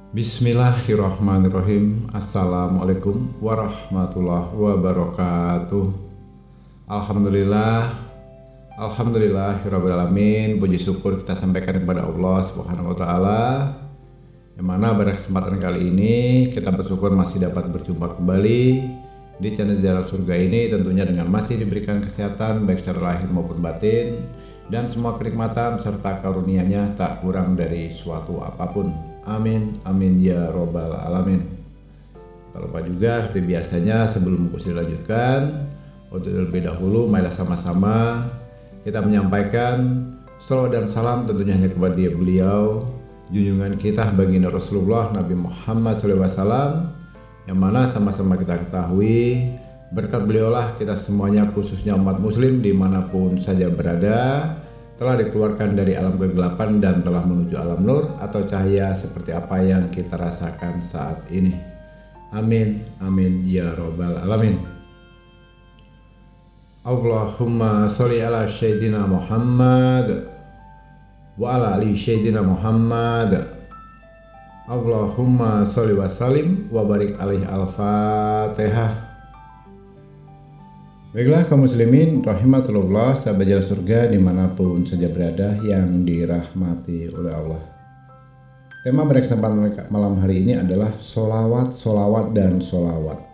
Bismillahirrahmanirrahim. Assalamualaikum warahmatullahi wabarakatuh. Alhamdulillahirrabbilalamin. Puji syukur kita sampaikan kepada Allah Subhanahu wa ta'ala, yang mana pada kesempatan kali ini kita bersyukur masih dapat berjumpa kembali di channel Jalan Surga ini, tentunya dengan masih diberikan kesehatan baik secara lahir maupun batin, dan semua kenikmatan serta karunia-Nya tak kurang dari suatu apapun. Amin, amin ya robbal alamin. Tak lupa juga seperti biasanya, sebelum kursi dilanjutkan, untuk terlebih dahulu marilah sama-sama kita menyampaikan salawat dan salam tentunya hanya kepada beliau, junjungan kita baginda Rasulullah Nabi Muhammad SAW, yang mana sama-sama kita ketahui berkat beliaulah kita semuanya, khususnya umat muslim dimanapun saja berada, telah dikeluarkan dari alam kegelapan dan telah menuju alam nur atau cahaya seperti apa yang kita rasakan saat ini. Amin, amin ya robbal alamin. Allahumma sholli ala sayyidina Muhammad wa ala ali sayyidina Muhammad. Allahumma sholli wa sallim wa barik alaihi. Al-Fatihah. Baiklah kaum muslimin rahimatullah, sahabat Jalan Surga dimanapun saja berada yang dirahmati oleh Allah. Tema pada kesempatan malam hari ini adalah solawat, solawat, dan solawat.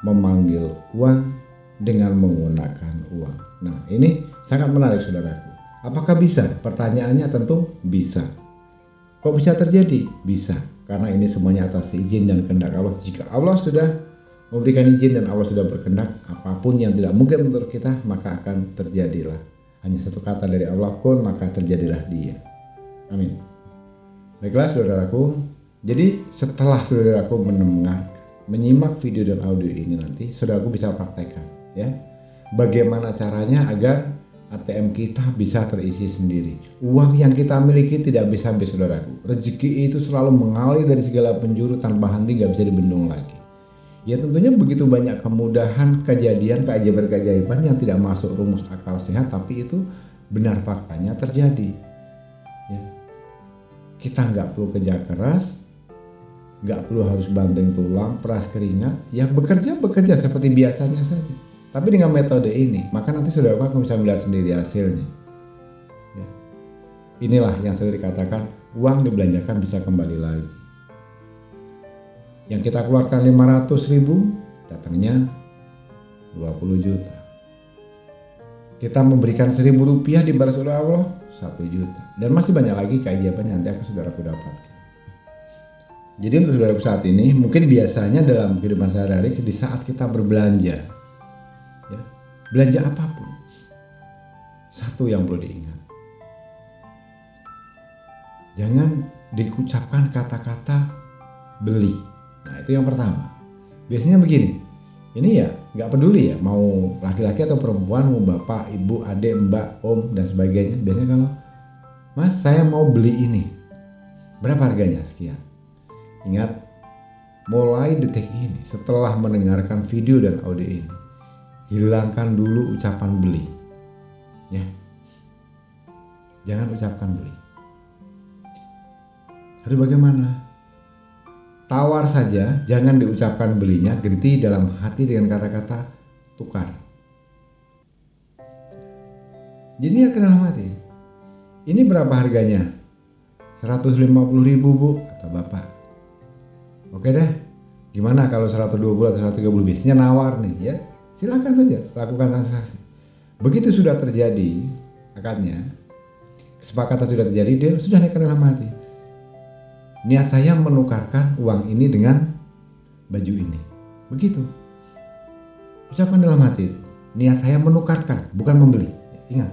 Memanggil uang dengan menggunakan uang. Nah, ini sangat menarik saudaraku. Apakah bisa? Pertanyaannya tentu bisa. Kok bisa terjadi? Bisa, karena ini semuanya atas izin dan kehendak Allah. Jika Allah sudah memberikan izin dan Allah sudah berkehendak, apapun yang tidak mungkin menurut kita maka akan terjadilah. Hanya satu kata dari Allah, kun, maka terjadilah dia. Amin. Baiklah saudaraku, jadi setelah saudaraku menyimak video dan audio ini, nanti saudaraku bisa praktekkan ya, bagaimana caranya agar ATM kita bisa terisi sendiri. Uang yang kita miliki tidak bisa habis saudaraku. Rezeki itu selalu mengalir dari segala penjuru tanpa henti, gak bisa dibendung lagi. Ya tentunya begitu banyak kemudahan, kejadian, keajaiban-keajaiban yang tidak masuk rumus akal sehat, tapi itu benar faktanya terjadi. Ya. Kita nggak perlu kerja keras, nggak perlu harus banting tulang, peras keringat, ya bekerja seperti biasanya saja. Tapi dengan metode ini, maka nanti saudara akan bisa melihat sendiri hasilnya. Ya. Inilah yang sering dikatakan, uang dibelanjakan bisa kembali lagi. Yang kita keluarkan 500.000, datangnya 20 juta. Kita memberikan 1.000 rupiah dibalas oleh Allah 1 juta. Dan masih banyak lagi keajaiban yang nanti akan saudaraku dapatkan. Jadi untuk saudaraku saat ini, mungkin biasanya dalam kehidupan sehari-hari di saat kita berbelanja, ya, belanja apapun, satu yang perlu diingat, jangan diucapkan kata-kata beli. Nah itu yang pertama. Biasanya begini, ini ya nggak peduli ya mau laki-laki atau perempuan, mau bapak, ibu, adik, mbak, om dan sebagainya. Biasanya kalau mas saya mau beli ini, berapa harganya? Sekian. Ingat, mulai detik ini setelah mendengarkan video dan audio ini, hilangkan dulu ucapan beli ya. Jangan ucapkan beli. Harus bagaimana? Tawar saja, jangan diucapkan belinya, ganti dalam hati dengan kata-kata tukar. Jadi niat ke dalam hati, ini berapa harganya? 150.000 bu, kata bapak. Oke deh, gimana kalau 120 atau 130? Biasanya nawar nih ya, silakan saja lakukan transaksi. Begitu sudah terjadi akadnya, kesepakatan sudah terjadi, dia sudah naik ke dalam hati. Niat saya menukarkan uang ini dengan baju ini. Begitu. Ucapkan dalam hati itu. Niat saya menukarkan, bukan membeli. Ingat.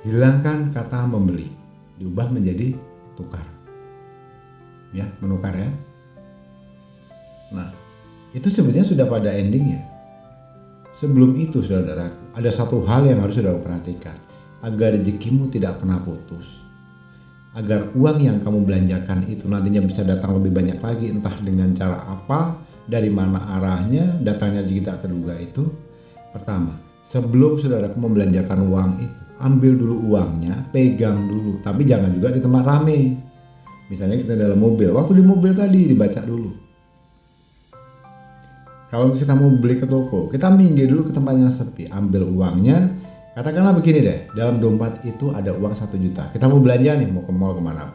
Hilangkan kata membeli. Diubah menjadi tukar. Ya, menukar ya. Nah, itu sebenarnya sudah pada endingnya. Sebelum itu saudara-saudaraku, ada satu hal yang harus saudara perhatikan. Agar rezekimu tidak pernah putus. Agar uang yang kamu belanjakan itu nantinya bisa datang lebih banyak lagi, entah dengan cara apa, dari mana arahnya, datangnya juga tak terduga itu. Pertama, sebelum saudaraku membelanjakan uang itu, ambil dulu uangnya, pegang dulu, tapi jangan juga di tempat rame. Misalnya kita dalam mobil, waktu di mobil tadi dibaca dulu. Kalau kita mau beli ke toko, kita minggir dulu ke tempat yang sepi, ambil uangnya. Katakanlah begini deh, dalam dompet itu ada uang 1 juta. Kita mau belanja nih, mau ke mall kemana.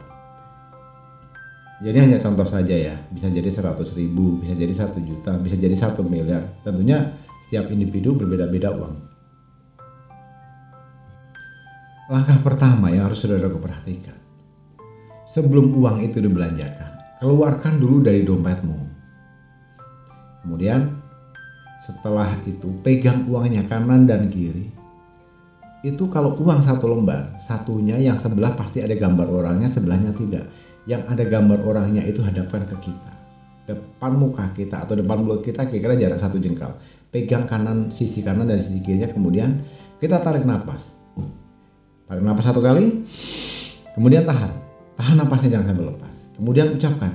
Jadi hanya contoh saja ya, bisa jadi 100 ribu, bisa jadi 1 juta, bisa jadi 1 miliar. Tentunya setiap individu berbeda-beda uang. Langkah pertama yang harus saudaraku perhatikan. Sebelum uang itu dibelanjakan, keluarkan dulu dari dompetmu. Kemudian setelah itu pegang uangnya kanan dan kiri. Itu kalau uang 1 lembar, satunya yang sebelah pasti ada gambar orangnya, sebelahnya tidak. Yang ada gambar orangnya itu hadapkan ke kita, depan muka kita atau depan mulut kita, kira-kira jarak 1 jengkal. Pegang kanan, sisi kanan dan sisi kirinya, kemudian kita tarik napas. Tarik napas 1 kali, kemudian tahan napasnya, jangan sampai lepas. Kemudian ucapkan,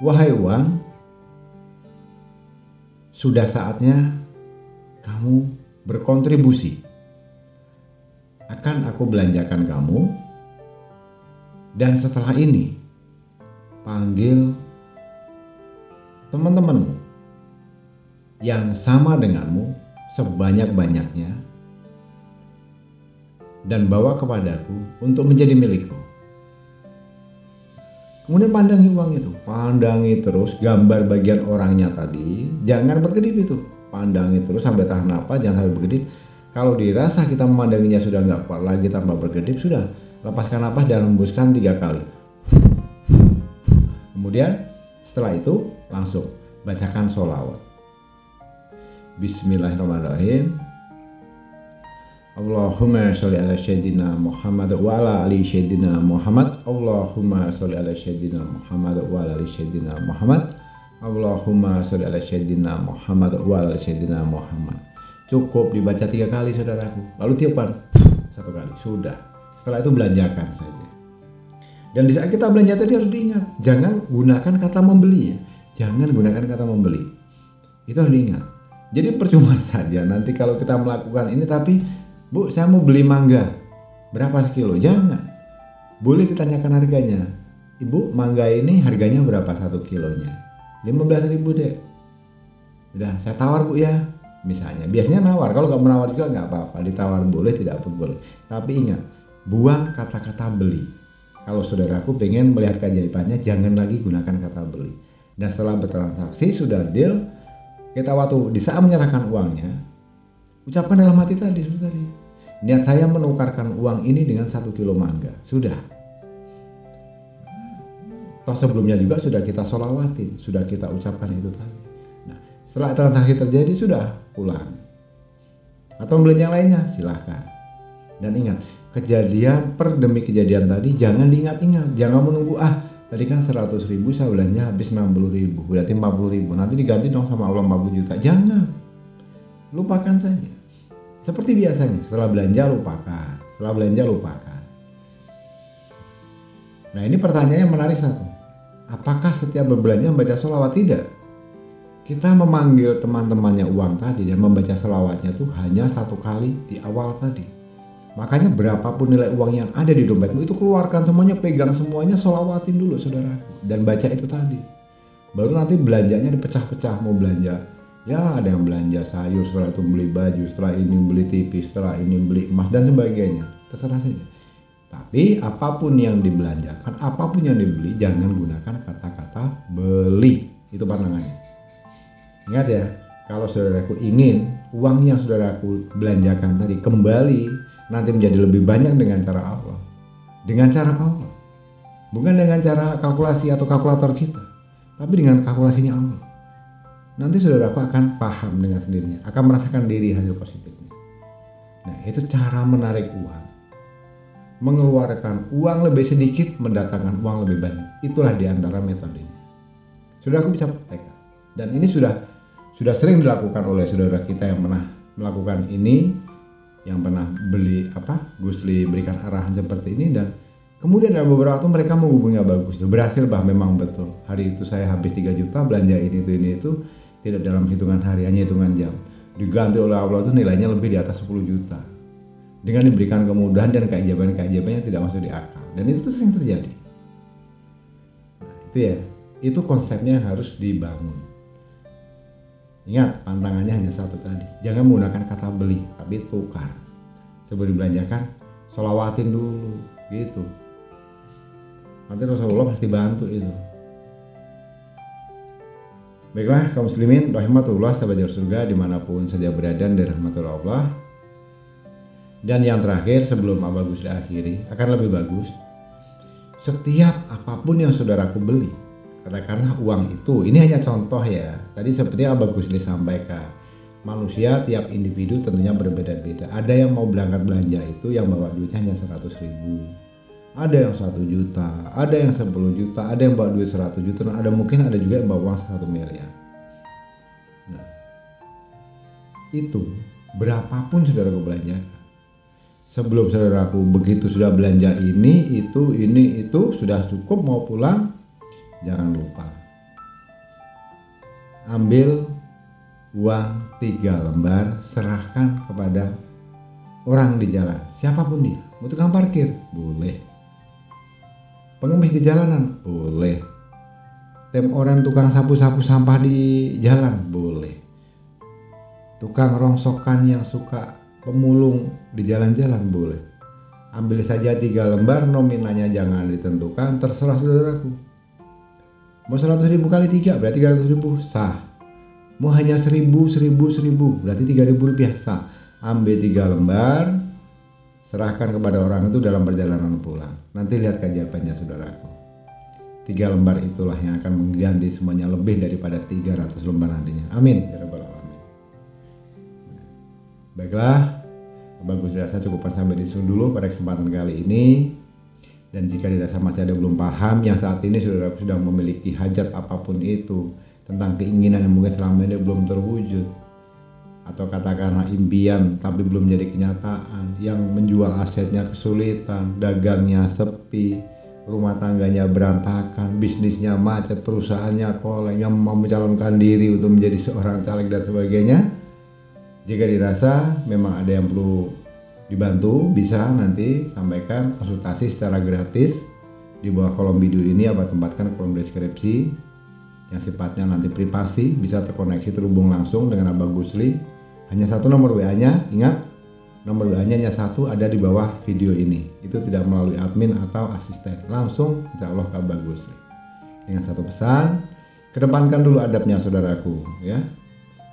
wahai uang, sudah saatnya kamu berkontribusi. Akan aku belanjakan kamu. Dan setelah ini, panggil teman-temanmu yang sama denganmu sebanyak-banyaknya dan bawa kepadaku untuk menjadi milikku. Kemudian pandangi uang itu, pandangi terus gambar bagian orangnya tadi, jangan berkedip itu, pandangi terus sampai tahan napas, jangan sampai berkedip. Kalau dirasa kita memandanginya sudah nggak kuat lagi tanpa berkedip, sudah lepaskan napas dan hembuskan 3 kali. Kemudian setelah itu langsung bacakan sholawat. Bismillahirrahmanirrahim. Allahumma sholli ala sayyidina Muhammad wa ala ali sayyidina Muhammad. Allahumma sholli ala sayyidina Muhammad wa ala ali sayyidina Muhammad. Allahumma sholli ala sayyidina Muhammad wa ala ali sayyidina Muhammad. Cukup dibaca 3 kali saudaraku. Lalu tiupkan 1 kali, sudah. Setelah itu belanjakan saja. Dan di saat kita belanja tadi harus diingat, jangan gunakan kata membeli ya. Jangan gunakan kata membeli. Itu harus diingat. Jadi percuma saja nanti kalau kita melakukan ini tapi, Bu, saya mau beli mangga. Berapa sekilo? Jangan. Boleh ditanyakan harganya. Ibu, mangga ini harganya berapa 1 kilonya? 15.000 deh. Udah, saya tawar Bu ya. Misalnya, biasanya nawar. Kalau nggak menawar juga nggak apa-apa. Ditawar boleh, tidak pun boleh. Tapi ingat, buang kata-kata beli. Kalau saudaraku pengen melihat keajaibannya, jangan lagi gunakan kata beli. Dan setelah bertransaksi sudah deal, kita waktu di saat menyerahkan uangnya, ucapkan dalam hati tadi seperti tadi, niat saya menukarkan uang ini dengan 1 kilo mangga. Sudah. Toh sebelumnya juga sudah kita sholawatin, sudah kita ucapkan itu tadi. Nah, setelah transaksi terjadi sudah pulang. Atau beli yang lainnya silahkan. Dan ingat, kejadian per demi kejadian tadi jangan diingat-ingat, jangan menunggu tadi kan 100.000 saya belanja habis 60.000, berarti 40.000, nanti diganti dong sama Allah 40 juta. Jangan, lupakan saja. Seperti biasanya, setelah belanja lupakan. Nah ini pertanyaan yang menarik satu, apakah setiap berbelanja membaca sholawat? Tidak. Kita memanggil teman-temannya uang tadi dan membaca sholawatnya tuh hanya 1 kali di awal tadi. Makanya berapapun nilai uang yang ada di dompetmu itu keluarkan semuanya, pegang semuanya, sholawatin dulu saudara. Dan baca itu tadi. Baru nanti belanjanya dipecah-pecah, mau belanja. Ya ada yang belanja sayur, setelah itu beli baju, setelah ini beli TV, setelah ini beli emas dan sebagainya. Terserah saja. Tapi apapun yang dibelanjakan, apapun yang dibeli, jangan gunakan kata-kata beli. Itu pantangannya. Ingat ya, kalau saudaraku ingin uang yang saudaraku belanjakan tadi kembali nanti menjadi lebih banyak dengan cara Allah. Dengan cara Allah. Bukan dengan cara kalkulasi atau kalkulator kita, tapi dengan kalkulasinya Allah. Nanti saudaraku akan paham dengan sendirinya, akan merasakan diri hasil positifnya. Nah, itu cara menarik uang. Mengeluarkan uang lebih sedikit, mendatangkan uang lebih banyak. Itulah diantara metodenya. Saudaraku bisa praktekkan. Dan ini sudah sering dilakukan oleh saudara kita yang pernah melakukan ini, yang pernah beli Gusli berikan arahan seperti ini, dan kemudian dalam beberapa waktu mereka menghubungi bagus, berhasil memang betul. Hari itu saya habis 3 juta belanja ini itu tidak dalam hitungan hari, hanya hitungan jam. Diganti oleh Allah itu nilainya lebih di atas 10 juta. Dengan diberikan kemudahan dan keajaiban yang tidak masuk di akal. Dan itu sering terjadi. Itu ya, itu konsepnya yang harus dibangun. Ingat, pantangannya hanya satu tadi. Jangan menggunakan kata beli, tapi tukar. Sebelum dibelanjakan, sholawatin dulu, gitu. Nanti Rasulullah pasti bantu itu. Baiklah kaum muslimin rahmatullah sahabat surga dimanapun saja berada dari rahmatullah Allah. Dan yang terakhir sebelum Abah Gusri akhiri, akan lebih bagus setiap apapun yang saudaraku beli, katakanlah uang itu, ini hanya contoh ya. Tadi seperti Abah Gusri sampaikan, manusia tiap individu tentunya berbeda-beda. Ada yang mau berangkat belanja itu yang bawa duitnya hanya 100.000, ada yang 1 juta, ada yang 10 juta, ada yang bawa duit 100 juta, dan ada mungkin ada juga yang bawa uang 1 miliar. Nah, itu berapapun saudaraku belanjakan, sebelum saudaraku begitu sudah belanja ini itu sudah cukup mau pulang, jangan lupa ambil uang 3 lembar, serahkan kepada orang di jalan, siapapun dia, mau tukang parkir boleh, pengemis di jalanan boleh, orang tukang sapu-sapu sampah di jalan boleh, tukang rongsokan yang suka pemulung di jalan-jalan boleh. Ambil saja 3 lembar, nominalnya jangan ditentukan, terserah saudaraku. Mau 100.000 kali 3 berarti 300.000 sah. Mau hanya 1.000 berarti 3.000 rupiah sah. Ambil 3 lembar, serahkan kepada orang itu dalam perjalanan pulang. Nanti lihat keajaibannya saudaraku. 3 lembar itulah yang akan mengganti semuanya, lebih daripada 300 lembar nantinya. Amin ya rabbal alamin. Baiklah, Abah Gusri rasa cukupkan sampai di sini dulu pada kesempatan kali ini. Dan jika dirasa masih ada belum paham, yang saat ini saudaraku sedang memiliki hajat apapun itu, tentang keinginan yang mungkin selama ini belum terwujud, atau katakanlah impian tapi belum jadi kenyataan, yang menjual asetnya kesulitan, dagangnya sepi, rumah tangganya berantakan, bisnisnya macet, perusahaannya koleng, yang mau mencalonkan diri untuk menjadi seorang caleg dan sebagainya. Jika dirasa memang ada yang perlu dibantu, bisa nanti sampaikan konsultasi secara gratis di bawah kolom video ini. Abah tempatkan kolom deskripsi yang sifatnya nanti privasi, bisa terkoneksi terhubung langsung dengan Abah Gusri. Hanya satu nomor WA-nya, ingat nomor WA-nya hanya satu, ada di bawah video ini. Itu tidak melalui admin atau asisten, langsung insya Allah ke Abah Gusri. Dengan satu pesan, kedepankan dulu adabnya saudaraku ya.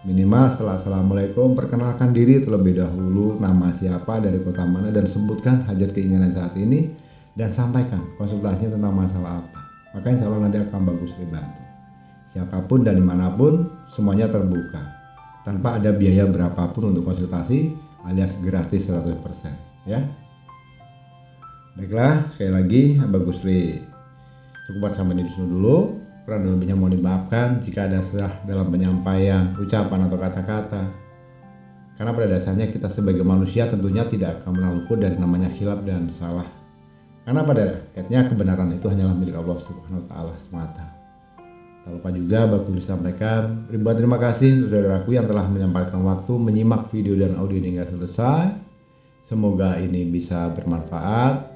Minimal setelah assalamualaikum perkenalkan diri terlebih dahulu, nama siapa, dari kota mana, dan sebutkan hajat keinginan saat ini dan sampaikan konsultasinya tentang masalah apa. Maka insya Allah nanti akan Abah Gusri bantu. Siapapun dan dimanapun semuanya terbuka, tanpa ada biaya berapapun untuk konsultasi, alias gratis 100% ya. Baiklah, sekali lagi Abah Gusri cukup sampai di sini dulu. Kurang dan lebihnya mohon dimaafkan jika ada salah dalam penyampaian, ucapan atau kata-kata. Karena pada dasarnya kita sebagai manusia tentunya tidak akan pernah luput dari namanya khilaf dan salah. Karena pada akhirnya kebenaran itu hanyalah milik Allah Subhanahu wa taala semata. Tak lupa juga bakal disampaikan ribuan terima kasih saudaraku yang telah menyempatkan waktu menyimak video dan audio ini hingga selesai. Semoga ini bisa bermanfaat.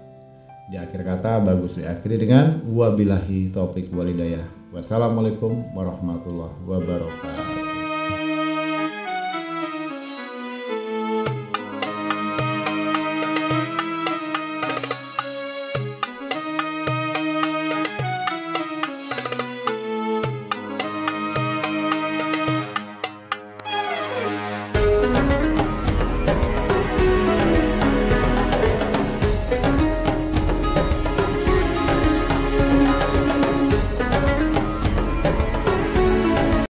Di akhir kata Abah Gusri akhiri dengan wabillahi taufik walhidayah. Wassalamualaikum warahmatullahi wabarakatuh.